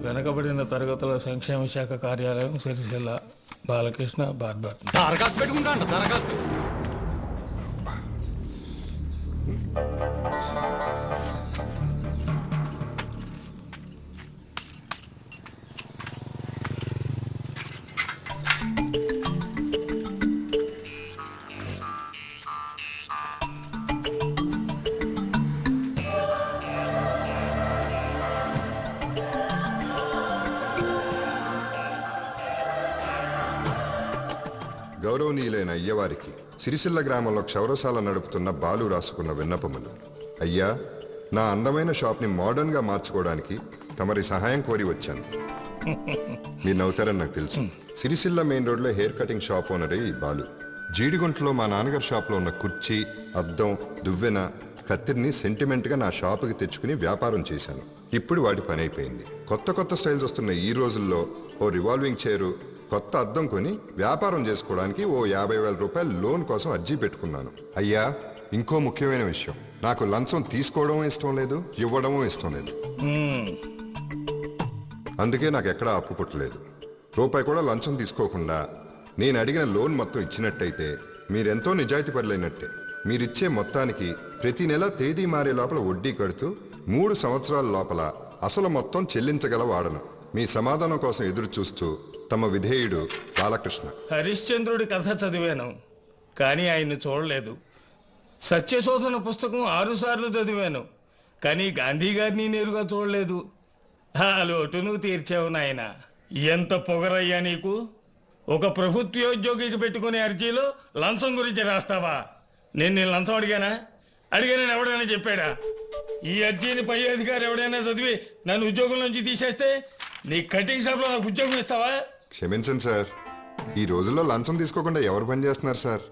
వెనకబడిన తరగతుల సంక్షేమ శాఖ కార్యాలయం, సిరిసిల్ల. బాలకృష్ణ, బార్బర్. దరఖాస్తు పెట్టుకుంటాను. దరఖాస్తు గౌరవనీయులైన అయ్యవారికి సిరిసిల్ల గ్రామంలో క్షౌరశాల నడుపుతున్న బాలు రాసుకున్న విన్నపములు. అయ్యా, నా అందమైన షాప్ని మోడర్న్గా మార్చుకోవడానికి తమరి సహాయం కోరి వచ్చాను. మీరు నవ్వుతారని నాకు తెలుసు. సిరిసిల్ల మెయిన్ రోడ్లో హెయిర్ కటింగ్ షాప్ ఓనరే ఈ బాలు. జీడిగుంటలో మా నాన్నగారి షాప్లో ఉన్న కుర్చీ, అద్దం, దువ్వెన, కత్తిరిని సెంటిమెంట్గా నా షాపుకి తెచ్చుకుని వ్యాపారం చేశాను. ఇప్పుడు వాటి పని అయిపోయింది. కొత్త కొత్త స్టైల్స్ వస్తున్న ఈ రోజుల్లో ఓ రివాల్వింగ్ చైరు, కొత్త అద్దం కొని వ్యాపారం చేసుకోవడానికి ఓ 50,000 రూపాయలు లోన్ కోసం అర్జీ పెట్టుకున్నాను. అయ్యా, ఇంకో ముఖ్యమైన విషయం, నాకు లంచం తీసుకోవడం ఇష్టం లేదు, ఇవ్వడం ఇష్టం లేదు. అందుకే నాకు ఎక్కడా అప్పు పుట్టలేదు. రూపాయి కూడా లంచం తీసుకోకుండా నేను అడిగిన లోన్ మొత్తం ఇచ్చినట్టయితే మీరెంతో నిజాయితీ పరులైనట్టే. మీరిచ్చే మొత్తానికి ప్రతి నెల తేదీ మారే లోపల వడ్డీ కడుతూ 3 సంవత్సరాల లోపల అసలు మొత్తం చెల్లించగల వాడను. మీ సమాధానం కోసం ఎదురు చూస్తూ తమ విధేయుడు బాలకృష్ణ. హరిశ్చంద్రుడి కథ చదివాను, కానీ ఆయన్ని చూడలేదు. సత్యశోధన పుస్తకం 6 సార్లు చదివాను, కానీ గాంధీ గారిని నేరుగా చూడలేదు. ఆ లోటు నువ్వు తీర్చావు నాయన. ఎంత పొగరయ్యా నీకు! ఒక ప్రభుత్వోద్యోగికి పెట్టుకునే అర్జీలో లంచం గురించి రాస్తావా? నేను లంచం అడిగానా? అడిగానని ఎవడైనా చెప్పాడా? ఈ అర్జీని పై అధికారి ఎవడైనా చదివి నన్ను ఉద్యోగం నుంచి తీసేస్తే నీ కటింగ్ షాప్లో నాకు ఉద్యోగం ఇస్తావా? క్షమించండి సార్, ఈ రోజుల్లో లంచం తీసుకోకుండా ఎవరు పని చేస్తున్నారు సార్?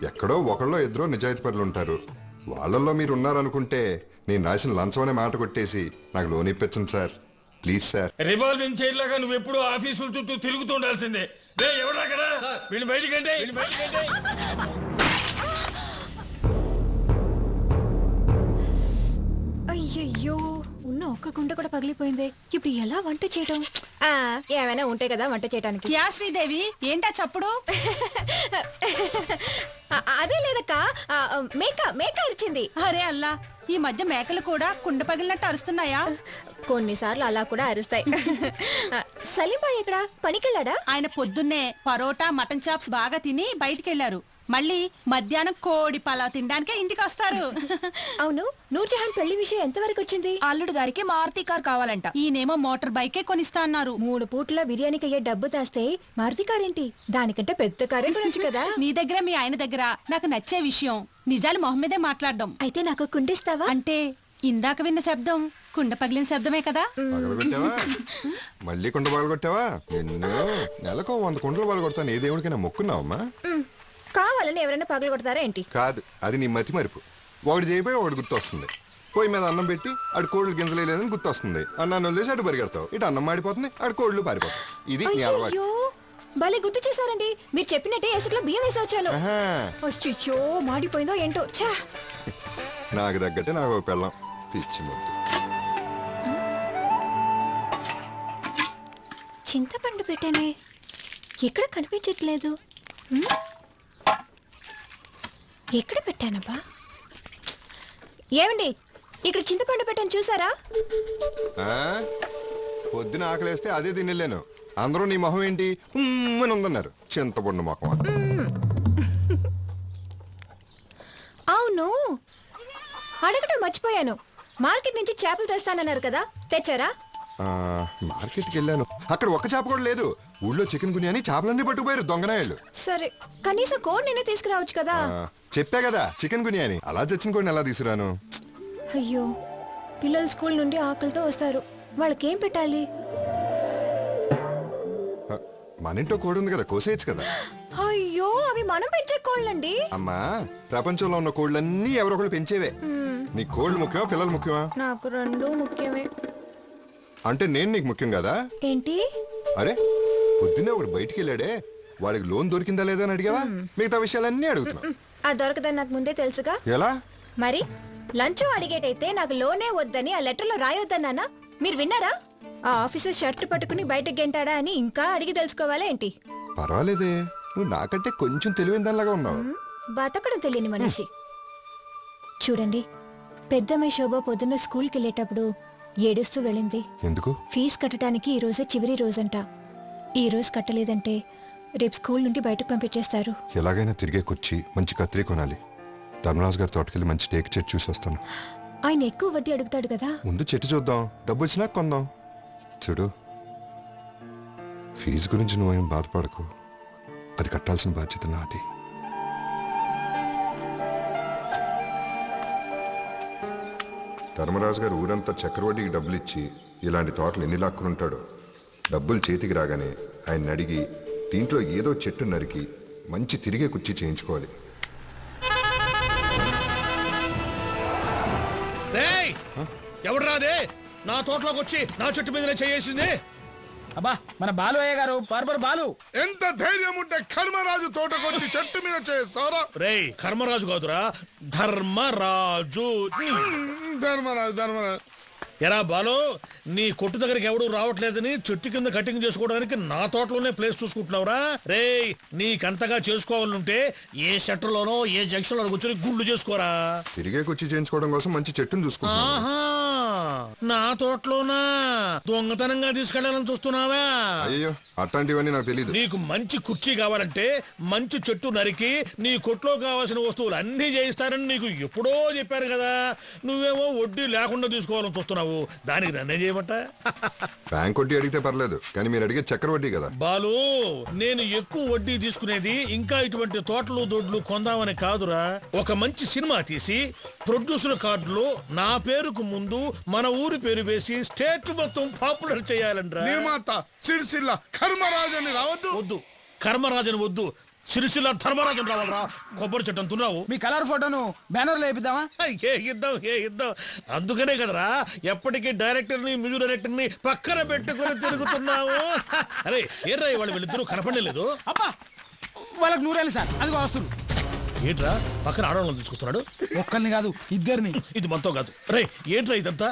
ఎక్కడో ఒకళ్ళో ఇద్దరో నిజాయితీ పరులు ఉంటారు. వాళ్ళల్లో మీరు ఉన్నారనుకుంటే నేను రాసిన లంచం అనే మాట కొట్టేసి నాకు లోన్ ఇప్పించండి sir, please sir. Revolving chair లాగా నువ్వు ఎప్పుడు ఆఫీసుల చుట్టూ తిరుగుతుండాల్సిందే. ఎవడా కదా వీళ్ళు బయటికంటే. అయ్యయ్యో, ఉన్న ఒక్క గుండె కూడా పగిలిపోయింది. ఇప్పుడు ఎలా వంట చేయటం? ఏమైనా ఉంటాయి కదా వంట చేయడానికి. యా శ్రీదేవి, ఏంటా చప్పుడు? అదే లేదక్క, మేక అరిచింది. అరే అల్లా, ఈ మధ్య మేకలు కూడా కుండ పగిలినట్టు అరుస్తున్నాయా? కొన్నిసార్లు అలా కూడా అరుస్తాయి. సలీంబాయ్ ఎక్కడ? పనికెళ్ళాడా? ఆయన పొద్దున్నే పరోటా, మటన్ చాప్స్ బాగా తిని బయటికెళ్లారు. మళ్ళీ మధ్యాహ్నం కోడి పలావ్ తినడానికే ఇంటికి వస్తారు. అవును, నూర్జహాన్ పెళ్లి విషయం ఎంతవరకు వచ్చింది? అల్లుడు గారికి మారుతి కార్ కావాలంట. ఈయనేమో మోటార్ బైకే కొనిస్తా అన్నారు. 3 పూట్ల బిర్యానీకి అయ్యే డబ్బు దాస్తే మారుతి కార్ ఏంటి? దానికంటే పెద్ద కారే కొనొచ్చు కదా. నీ దగ్గర మీ ఆయన దగ్గర నాకు నచ్చే విషయం నిజాలు మొహం మీదే మాట్లాడడం. అయితే నాకు కుండిస్తావా? అంటే ఇందాక విన్న శబ్దం కుండ పగిలిన శబ్దమే కదా. మళ్ళీ కుండ పగలగొట్టావా? నిన్ను నెలకు 100 కుండలు పగలగొడతాను. ఏ దేవుడికైనా మొక్కున్నావమ్మా? కావాలని ఎవరైనా పగలు కొడతారా ఏంటి? కాదు, అది నీ మతి మరుపు. ఒకటి చేయిపోయి ఒకటి గుర్తొస్తుంది. పొయ్యి మీద అన్నం పెట్టి అటు కోళ్ళు గింజలేదని గుర్తొస్తుంది. అన్నాన్ని వదిలేసి అటు పరిగెడతావు. ఇటు అన్నం మాడిపోతుంది, అటు కోళ్ళు పారిపోతాయి. ఇది నీ అలవాటు. భలే గుర్తు చేశారండి. మీరు చెప్పినట్టే ఎసట్లో బియ్యం వేసి వచ్చాను. అయ్యో, మాడిపోయిందో ఏంటో. నాకు తగ్గట్టే నాకు పెళ్ళం పిచ్చి ముద్దు. చింతపండు పెట్టానే, ఎక్కడ కనిపించట్లేదు. ఎక్కడ పెట్టానబ్బా? ఏమండి, ఇక్కడ చింతపండు పెట్టాను, చూసారా? పొద్దున ఆకలేస్తే అదే తినలేను. అందరూ నీ మొహం ఏంటి అని ఉందన్నారు. చింతపండు మొహం. అవును, అడగటం మర్చిపోయాను. మార్కెట్ నుంచి చేపలు తెస్తానన్నారు కదా, తెచ్చారా? మార్కెట్కి వెళ్ళాను, అక్కడ ఒక్క చేప కూడా లేదు. ఊళ్ళో చికెన్ గునియాని చేపలన్నీ పట్టుకుపోయారు దొంగనాయాళ్ళు. సరే, కనీసం కోడి నిన్నే తీసుకురావచ్చు కదా. చెప్పా కదా చికెన్ గునియాని. అలా చచ్చిన కోడిని ఎలా తీసుకురాను? అయ్యో, పిల్లలు స్కూల్ నుండి ఆకలితో వస్తారు, వాళ్ళకేం పెట్టాలి? మన ఇంట్లో కోడి ఉంది కదా, కోసేయచ్చు కదా. అయ్యో, అవి మనం పెంచే కోళ్ళండి. అమ్మా, ప్రపంచంలో ఉన్న కోళ్ళన్నీ ఎవరొకరు పెంచేవే. నీ కోళ్ళు ముఖ్యమా, పిల్లలు ముఖ్యమా? నాకు రెండు ముఖ్యమే. అంటే నేను నీకు ముఖ్యం కదా? ఏంటి? అరే, పొద్దున్నే ఒకడు బయటికి వెళ్ళాడే, వాడికి లోన్ దొరికిందా లేదా అని అడిగావా? మిగతా విషయాలన్నీ అడుగుతున్నా. అది దొరకదని నాకు ముందే తెలుసుగా. ఎలా? మరి లంచం అడిగేటైతే నాకు లోనే వద్దని ఆ లెటర్లో రాయొద్దన్నానా? మీరు విన్నారా? ఆ ఆఫీసర్ షర్ట్ పట్టుకుని బయటకు గెంటాడా అని ఇంకా అడిగి తెలుసుకోవాలా ఏంటి? పర్వాలేదే, నువ్వు నాకంటే కొంచెం తెలివైన దానిలాగా ఉన్నావు. బతకడం తెలియని మనిషి. చూడండి, పెద్దమ్మాయి శోభ పొద్దున్న స్కూల్కి వెళ్ళేటప్పుడు ఏడుస్తూ వెళ్ళింది. ఎందుకు? ఫీజు కట్టడానికి ఈ రోజే చివరి రోజంట. ఈ రోజు కట్టలేదంటే రేపు స్కూల్ నుండి బయటకు పంపించేస్తారు. ఎలాగైనా తిరిగే కుర్చీ, మంచి కత్తిరి కొనాలి. ధర్మరాజు గారి తోటకెళ్ళి మంచి టేక్ చెట్టు చూసి వస్తాను. ఆయన ఎక్కువ వడ్డీ అడుగుతాడు కదా. ముందు చెట్టు చూద్దాం, డబ్బు వచ్చినా కొందాం. చూడు, ఫీజు గురించి నువ్వేం బాధపడకు, అది కట్టాల్సిన బాధ్యత నాది. ధర్మరాజు గారు ఊరంతా చక్రవడ్డీకి డబ్బులు ఇచ్చి ఇలాంటి తోటలు ఎన్ని లాక్కునుంటాడో. డబ్బులు చేతికి రాగానే ఆయన అడిగి దీంట్లో ఏదో చెట్టు నరికి మంచి తిరిగే కుర్చీ చేయించుకోవాలి. ఎవడు రాదే నా తోటలోకి వచ్చి నా చెట్టు మీదనే చేయేసింది? అబ్బా, మన బాలు అయ్య గారు, బార్బర్ బాలు. ఎంత ధైర్యం ఉంటే కర్మరాజు తోటకొచ్చి చెట్టు మీద చేస్తారా? రేయ్, కర్మరాజు కాదురా, ధర్మరాజు. ధర్మరాజు ఎరా బాలు, నీ కొట్టు దగ్గరికి ఎవడు రావట్లేదని చెట్టు కింద కటింగ్ చేసుకోవడానికి నా తోటలోనే ప్లేస్ చూసుకుంటున్నావురా? రేయ్, నీకంతగా చేసుకోవాలంటే ఏ సెంటర్లోనో ఏ జంక్షన్ లో కూర్చొని గుళ్ళు చేసుకోరా. తిరిగే కుర్చీ చేయించుకోవడం కోసం మంచి చెట్టును చూసుకుంటున్నాను. ఆహా, నా తోటలోనా దొంగతనంగా తీసుకెళ్లాలని చూస్తున్నావా? అయ్యో, అట్లాంటివన్నీ నాకు తెలియదు. నీకు మంచి కుర్చీ కావాలంటే మంచి చెట్టు నరికి నీ కొట్లో కావాల్సిన వస్తువులు అన్ని చేయిస్తానని నీకు ఎప్పుడో చెప్పారు కదా. నువ్వేమో వడ్డీ లేకుండా తీసుకోవాలని చూస్తున్నావు. దానికి నన్నే చేయమంట? బ్యాంక్ వడ్డీ అడిగితే పర్లేదు, కానీ మీరు అడిగే చక్ర వడ్డీ కదా. బాలు, నేను ఎక్కువ వడ్డీ తీసుకునేది ఇంకా ఇటువంటి తోటలు దొడ్లు కొందామని కాదురా. ఒక మంచి సినిమా తీసి ప్రొడ్యూసర్ కార్డులో నా పేరుకు ముందు మన ఊరి పేరు వేసి స్టేట్ మొత్తం పాపులర్ చేయాలంట్రా. నిర్మాత సిరిసిల్ల కర్మరాజని రావద్దు. వద్దు, కర్మరాజన్ వద్దు, సిరిసిల్ల ధర్మరాజన్ రావాలరా. కొబ్బరి చెట్టు అంటున్నావు. మీ కలర్ ఫోటోను బ్యానర్ లో వేపిద్దామా? ఏ ఇద్దాం. అందుకనే కదరా ఎప్పటికీ డైరెక్టర్ ని మ్యూజిక్ డైరెక్టర్ ని పక్కన పెట్టుకుని తిరుగుతున్నావు. అరే ఏర్రా, వాళ్ళు వీళ్ళిద్దరూ కనపడలేదు. అబ్బా, వాళ్ళకి నూరేళ్ళు సార్, అదిగో వస్తున్నారు. ఏంట్రా పక్కన ఆడవాళ్ళని తీసుకొస్తున్నాడు? ఒక్కరిని కాదు, ఇద్దరిని. ఇది మనతో కాదు. రే, ఏంట్రా ఇదంతా?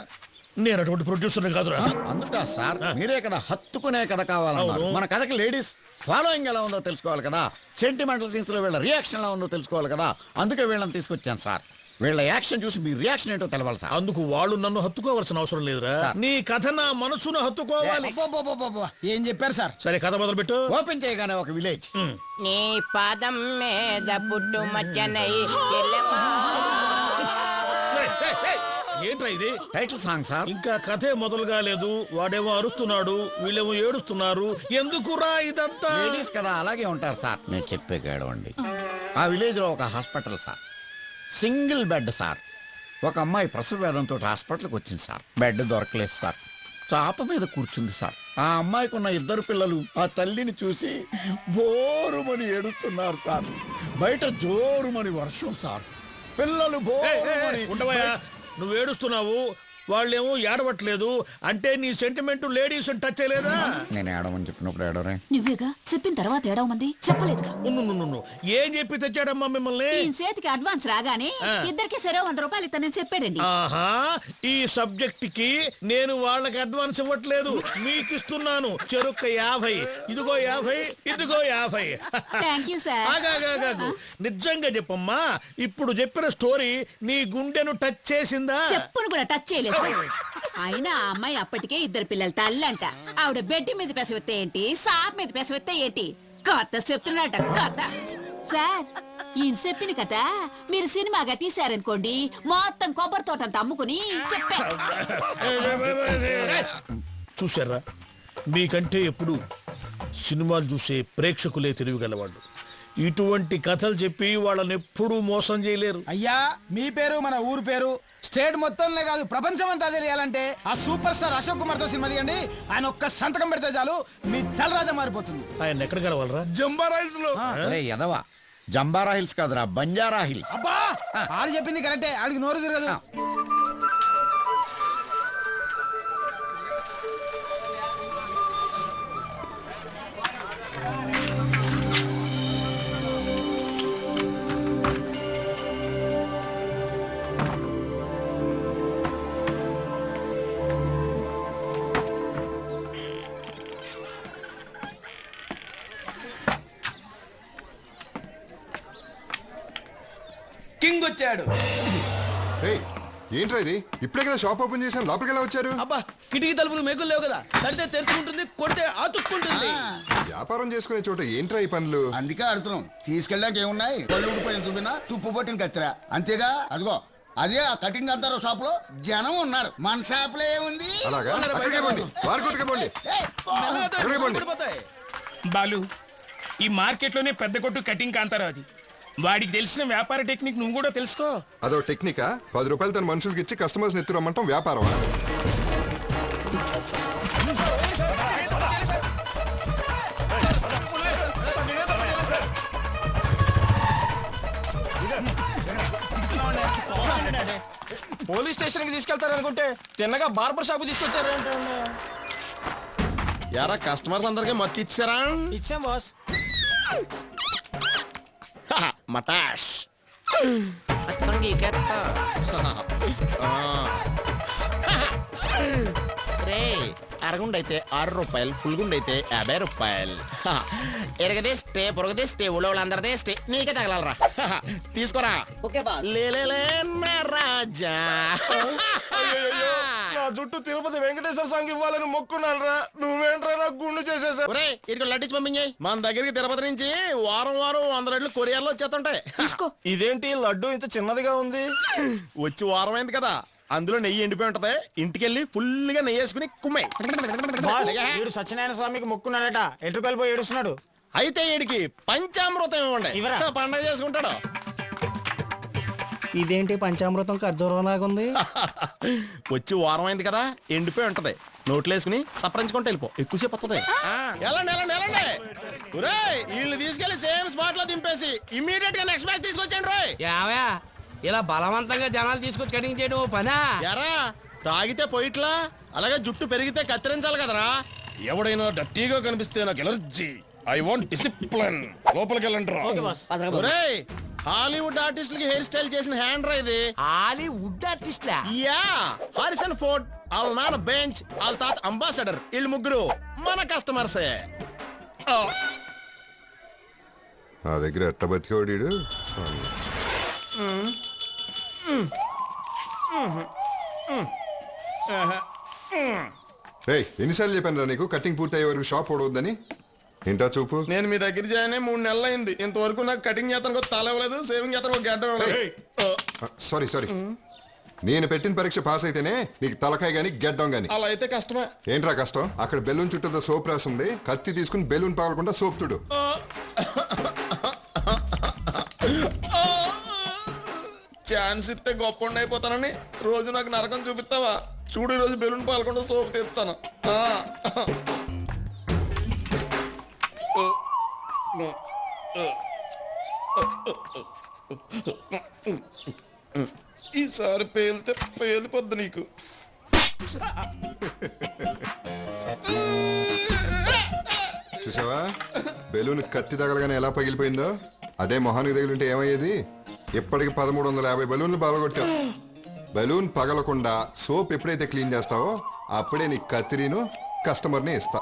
నేను అటువంటి ప్రొడ్యూసర్ కాదురా. అందుకా సార్, మీరే కదా హత్తుకునే కథ కావాలన్నారు. మన కథకి లేడీస్ ఫాలోయింగ్ ఎలా ఉందో తెలుసుకోవాలి కదా, సెంటిమెంటల్ సీన్స్ లో వీళ్ళ రియాక్షన్ ఎలా ఉందో తెలుసుకోవాలి కదా. అందుకే వీళ్ళని తీసుకొచ్చాను సార్. వీళ్ళ యాక్షన్ చూసి మీ రియాక్షన్ ఏంటో తెలవాలి సార్. అందుకు వాళ్ళు నన్ను హత్తుకోవాల్సిన అవసరం లేదురా. నీ కథ నా మనసును హత్తుకోవాలి. అబ్బబ్బబ్బబ్బబ్బ, ఏం చెప్పారు సార్? సరే, కథ మొదలు పెట్టు. ఓపెన్ చేయగానే ఒక విలేజ్. నీ పాదం మీద పుట్టు మచ్చనై చెల్లెమా. ఏంట్రా ఇది? Title song sir. ఇంకా కథే మొదలు కాలేదు, వాడేమో అరుస్తున్నాడు, వీళ్ళేమో ఏడుస్తున్నారు. ఎందుకురా ఇదంతా? లేడీస్ కదా అలాగే ఉంటారు సార్. నేను చెప్పే కేడవండి. ఆ విలేజ్ లో ఒక hospital sir, single bed sir. ఒక అమ్మాయి ప్రసవ వేదంతో హాస్పిటల్కి వచ్చింది సార్. బెడ్ దొరకలేదు సార్. చాప మీద కూర్చుంది సార్. ఆ అమ్మాయికి ఉన్న ఇద్దరు పిల్లలు ఆ తల్లిని చూసి బోరుమని ఏడుస్తున్నారు సార్. బయట జోరుమని వర్షం సార్. పిల్లలు బోరుమని. ఉండవయ్యా, నువ్వు ఏడుస్తున్నావు, వాళ్ళేమో ఏడవట్లేదు. అంటే నీ సెంటిమెంట్ లేడీస్ టచ్ చేయలేదా? నేను ఏడవని చెప్పినప్పుడు ఏడవరే. నువ్వేగా చెప్పిన తర్వాత ఏడవమంది చెప్పలేదుగా. ఏం చెప్పి తెచ్చాడమ్మా మిమ్మల్ని? చేతికి అడ్వాన్స్ రాగానే ఇద్దరికి సరే 100 రూపాయలు ఇస్తానని చెప్పాడండి. ఆహా, ఈ సబ్జెక్ట్ కి నేను వాళ్ళకి అడ్వాన్స్ ఇవ్వట్లేదు, మీకు ఇస్తున్నాను. చెరుక్క 50, ఇదిగో 50, ఇదిగో 50. Thank you sir. ఆగాగాగాగు. నిజంగా చెప్పమ్మా, ఇప్పుడు చెప్పిన స్టోరీ నీ గుండెను టచ్ చేసిందా? చెప్పును కూడా టచ్ చేయలేదు. అయినా ఆ అమ్మాయి అప్పటికే ఇద్దరు పిల్లల తల్లి అంట. ఆవిడ బెడ్ మీద పెసవెత్తే ఏంటి, సాప్ మీద పెసవెత్తే ఏంటి, కథ చెప్తున్నట కథ. సార్, ఈయన చెప్పిన కథ మీరు సినిమాగా తీశారనుకోండి, మొత్తం కొబ్బరి తోటంతా అమ్ముకుని చెప్పా. చూశారా, మీకంటే ఎప్పుడు సినిమాలు చూసే ప్రేక్షకులే తెలివిగలవాళ్ళు. ఇటువంటి కథలు చెప్పి వాళ్ళని ఎప్పుడూ మోసం చేయలేరు. అయ్యా, మీ పేరు మన ఊరు పేరు స్టేట్ మొత్తంలో కాదు ప్రపంచం అంతా తెలియాలంటే ఆ సూపర్ స్టార్ అశోక్ కుమార్ తో సినిమా తీయండి. ఆయన ఒక్క సంతకం పెడితే చాలు మీ తలరాజా మారిపోతుంది. ఆయన ఎక్కడ కలవాలరా? జంబారాయిల్స్ లో. అరే ఎదవా, జంబారా హిల్స్ కాదురా, బంజారా హిల్స్. అబ్బా, ఆడు చెప్పింది కరెక్టే, ఆడికి నోరు తిరగదు. కింగ్ వచ్చాడు. ఏయ్, ఏంట్రా ఇది? ఇప్పుడే కదా షాప్ ఓపెన్ చేశాను, లోపలికి ఎలా వచ్చారు? అబ్బా కిటికీ తలుపులు మేకులు లేవు కదా, తడితే తెరుచుకుంటుంది, కొడితే ఆతుక్కుంటుంది. వ్యాపారం చేసుకునే చోట ఏంట్రా ఈ పనులు? అందుకే అడుగుతున్నాం. తీసుకెళ్ళడానికి ఏమున్నాయి? పళ్ళు ఊడిపోయిన తువ్వినా తుప్పు పట్టిన కత్తిరా అంతేగా. అదిగో అదే ఆ కటింగ్ అంటారు షాప్ లో జనం ఉన్నారు. మన షాప్ లో ఏముంది? అలాగా? అక్కడికే పోండి, వారి కొట్టుకే పోండి. అక్కడికే పోండి. బాలు, ఈ మార్కెట్ లోనే పెద్ద కొట్టు కటింగ్ కాంతారా అది. వాడికి తెలిసిన వ్యాపార టెక్నిక్ నువ్వు కూడా తెలుసుకో. అదో టెక్నికా? 10 రూపాయలు తన మనుషులకి ఇచ్చి కస్టమర్స్ ఎత్తు రమ్మంటాం వ్యాపారమా? పోలీస్ స్టేషన్ కి తీసుకెళ్తారనుకుంటే తిన్నగా బార్బర్ షాప్ తీసుకొచ్చారంటే. యారా కస్టమర్స్ అందరికి మత్తు ఇచ్చారా? ఇచ్చాం బాస్. మటాష్ రే అరగుండైతే 6 రూపాయలు, ఫుల్ గుండైతే 50 రూపాయలు. ఎరగదే స్టే, పొరగదే స్టే, ఊళ్ళోళ్ళందరిదే స్టే, నీకే తగలరా. తీసుకోరా. లేలే రాజా. నా జుట్టు తిరుపతి వెంకటేశ్వర స్వామికి ఇవ్వాలని మొక్కున్నాను రా. నువ్వేంట్రా నాకు గుండు చేసేసా. ఇటు లడ్డించి పంపించాయి. మన దగ్గరికి తిరుపతి నుంచి వారం 100 రెడ్లు కొరియర్లో వచ్చేస్తుంటాయి. ఇదేంటి లడ్డు ఇంత చిన్నదిగా ఉంది? వచ్చి వారం అయింది కదా, అందులో నెయ్యి ఎండిపోయి ఉంటది. ఇంటికెళ్ళి ఫుల్ గా నెయ్యి వేసుకుని కుమ్మే. సత్యనారాయణ స్వామికి మొక్కున్నాడట, ఎటుకలు పోయి ఏడుస్తున్నాడు. అయితే ఈడికి పంచామృతం ఇవ్వండి, పండగ చేసుకుంటాడు. ఇదేంటి పంచామృతం ఖర్జూరం లాగుంది? వచ్చి వారం అయింది కదా, ఎండిపోయి ఉంటది. నోట్లు వేసుకుని సపరించుకుంటే వెళ్ళిపో, ఎక్కువసేపు వస్తుంది. వెళ్ళండి. వీళ్ళు తీసుకెళ్లి సేమ్ స్పాట్ లో దింపేసి ఇమ్మీడియట్ గా నెక్స్ట్ బ్యాచ్ తీసుకొచ్చండి రోయ్. ఇలా బలవంతంగా జనాలు తీసుకొచ్చి కటింగ్ చేయడం పనా? ఎరా తాగితే పోయిట్లా, అలాగే జుట్టు పెరిగితే కత్తిరించాలి కదరా. ఎవడైనా డర్టీగా కనిపిస్తే నాకు ఎలర్జీ. I want discipline. లోపలికి వెళ్ళండి. హాలీవుడ్ ఆర్టిస్టులకి హెయిర్ స్టైల్ చేసిన హ్యాండ్ రా ఇది. హాలీవుడ్ ఆర్టిస్ట్లా? యా, హారిసన్ ఫోర్డ్, వాళ్ళ నాన్న బెంచ్, వాళ్ళ తాత అంబాసడర్, వీళ్ళు ముగ్గురు మన కస్టమర్సే. నా దగ్గర ఎట్ట బతికోడు. ఎన్నిసార్లు చెప్పాను రా నీకు కటింగ్ పూర్తయ్యే వరకు షాప్ ఓడవద్దని? ఏంటా చూపు? నేను మీ దగ్గర జాయిన్ 3 నెలలు అయింది. ఇంతవరకు నాకు కటింగ్ చేతను తల ఇవ్వలేదు, సేవింగ్ చేతను గడ్డ ఇవ్వలేదు. సారీ నేను పెట్టిన పరీక్ష పాస్ అయితేనే నీకు తలకాయ గాని గెడ్డం గాని. అలా అయితే కష్టమే. ఏంట్రా కష్టం? అక్కడ బెలూన్ చుట్టూ సోప్ రాసి ఉంది, కత్తి తీసుకుని బెలూన్ పగలకుండా సోప్ తుడు. ఛాన్స్ ఇస్తే గొప్ప అయిపోతానని రోజు నాకు నరకం చూపిస్తావా? చూడు, ఈరోజు బెలూన్ పాలకుండా సోపు తీస్తాను. ఈసారి పేలితే పేలిపోద్దు నీకు. చూసావా బెలూన్ కత్తి తగలగానే ఎలా పగిలిపోయిందో? అదే మొహానికి తగిలింటే ఏమయ్యేది? ఇప్పటికి 1350 బెలూన్లు పగలగొట్టావు. బెలూన్ పగలకుండా సోప్ ఎప్పుడైతే క్లీన్ చేస్తావో అప్పుడే నీ కత్తిరీను కస్టమర్ని ఇస్తా.